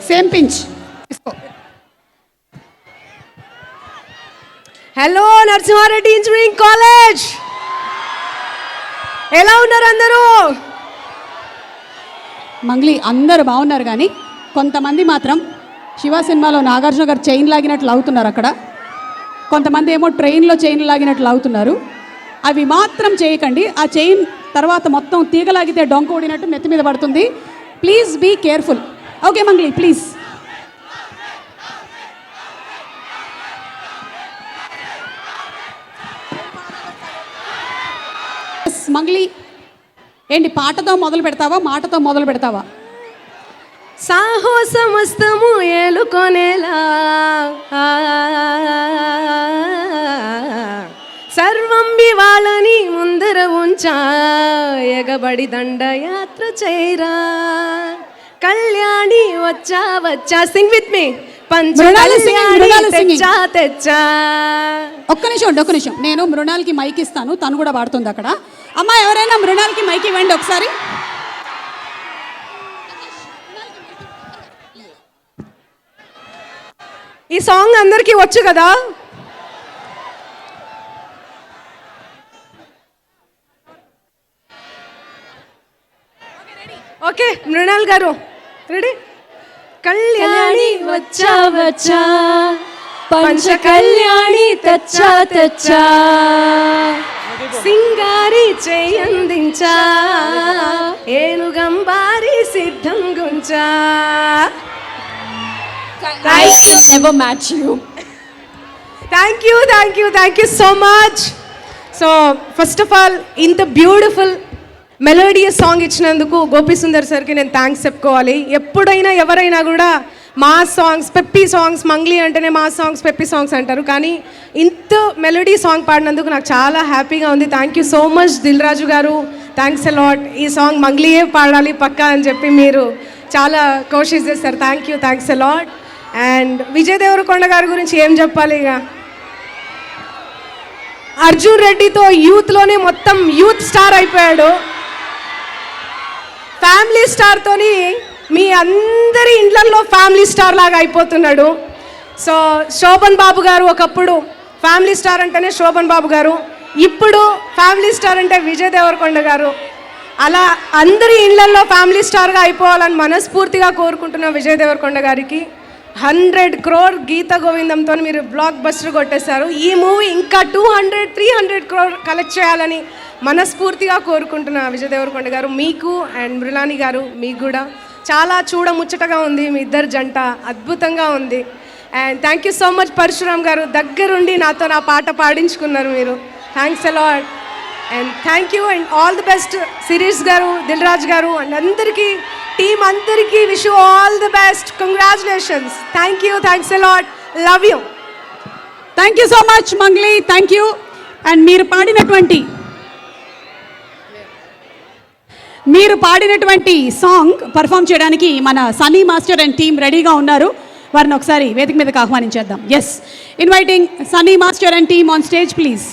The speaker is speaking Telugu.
Same pinch. Hello Narasimha Reddy engineering college, ఎలా ఉన్నారు అందరూ? మంగ్లీ అందరూ బాగున్నారు, కానీ కొంతమంది మాత్రం శివ సినిమాలో నాగార్జున గారు చైన్ లాగినట్లు అవుతున్నారు అక్కడ. కొంతమంది ఏమో ట్రైన్లో చైన్ లాగినట్లు అవుతున్నారు. అవి మాత్రం చేయకండి. ఆ చైన్ తర్వాత మొత్తం తీగలాగితే డొంక ఊడినట్టు నెత్తి మీద పడుతుంది. Please be careful. Okay Mangli, please. Mangli ఏంటి, పాటతో మొదలు పెడతావా మాటతో మొదలు పెడతావా? సాహసమస్తము ఏలుకొనేలా సర్వం వాళ్ళని ముందర ఉంచా, ఎగబడి దండయాత్ర చేయరా కళ్యాణి వచ్చా వచ్చా. Sing with me. తెచ్చా. ఒక్క నిమిషం, నేను మృణాల్కి మైక్ ఇస్తాను, తను కూడా పాడుతుంది అక్కడ. అమ్మా ఎవరైనా మృణాల్కి మైక్ ఇవ్వండి ఒకసారి. ఈ సాంగ్ అందరికీ వచ్చు కదా? ఓకే మృణాల్ గారు రెడీ? కళ్యాణి వచ్చా వచ్చా, పంచ కళ్యాణి తెచ్చా తెచ్చా, సింగారి చేయందించా, ఏనుగంబారి సిద్ధం గుంచా. Never match you. Thank you so much. So first of all, ఇంత బ్యూటిఫుల్ మెలోడియస్ సాంగ్ ఇచ్చినందుకు గోపి సుందర్ సార్కి నేను థ్యాంక్స్ చెప్పుకోవాలి. ఎప్పుడైనా ఎవరైనా కూడా మా సాంగ్స్ పెప్పీ సాంగ్స్, మంగ్లీ అంటేనే మా సాంగ్స్ పెప్పీ సాంగ్స్ అంటారు, కానీ ఇంత మెలోడీ సాంగ్ పాడినందుకు నాకు చాలా హ్యాపీగా ఉంది. Thank you so much Dil Raju గారు, థ్యాంక్స్ అ లాట్. ఈ సాంగ్ మంగ్లీయే పాడాలి పక్కా అని చెప్పి మీరు చాలా కోషిష్ చేస్తారు. Thanks a lot. And Vijay Deverakonda గారి గురించి ఏం చెప్పాలి, ఇక అర్జున్ రెడ్డితో యూత్లోనే మొత్తం యూత్ స్టార్ అయిపోయాడు. ఫ్యామిలీ స్టార్తోని మీ అందరి ఇండ్లల్లో ఫ్యామిలీ స్టార్ లాగా అయిపోతున్నాడు. సో శోభన్ బాబు గారు ఒకప్పుడు ఫ్యామిలీ స్టార్ అంటేనే శోభన్ బాబు గారు, ఇప్పుడు ఫ్యామిలీ స్టార్ అంటే విజయ్ దేవరకొండ గారు. అలా అందరి ఇండ్లల్లో ఫ్యామిలీ స్టార్గా అయిపోవాలని మనస్ఫూర్తిగా కోరుకుంటున్న విజయ్ దేవరకొండ గారికి 100 crore గీత గోవిందంతో మీరు బ్లాక్ బస్టర్ కొట్టేశారు. ఈ మూవీ ఇంకా 200-300 crore కలెక్ట్ చేయాలని మనస్ఫూర్తిగా కోరుకుంటున్న విజయ్ దేవరకొండ గారు, మీకు అండ్ మృణాలి గారు మీకు కూడా చాలా చూడముచ్చటగా ఉంది. మీ ఇద్దరు జంట అద్భుతంగా ఉంది. And thank you so much Parashuram గారు, దగ్గరుండి నాతో నా పాట పాడించుకున్నారు మీరు. Thanks a lot. And thank you and all the best Shirish గారు, దిల్ రాజు గారు అండ్ అందరికీ, టీమ్ అందరికీ wish you all the best. Congratulations. Thanks a lot. Love you. Thank you so much Mangli, thank you. And మీరు పాడినటువంటి సాంగ్ పర్ఫామ్ చేయడానికి మన సన్నీ మాస్టర్ అండ్ టీమ్ రెడీగా ఉన్నారు. వారిని ఒకసారి వేదిక మీదకి ఆహ్వానించేద్దాం. Yes, inviting Sunny master and team on stage please.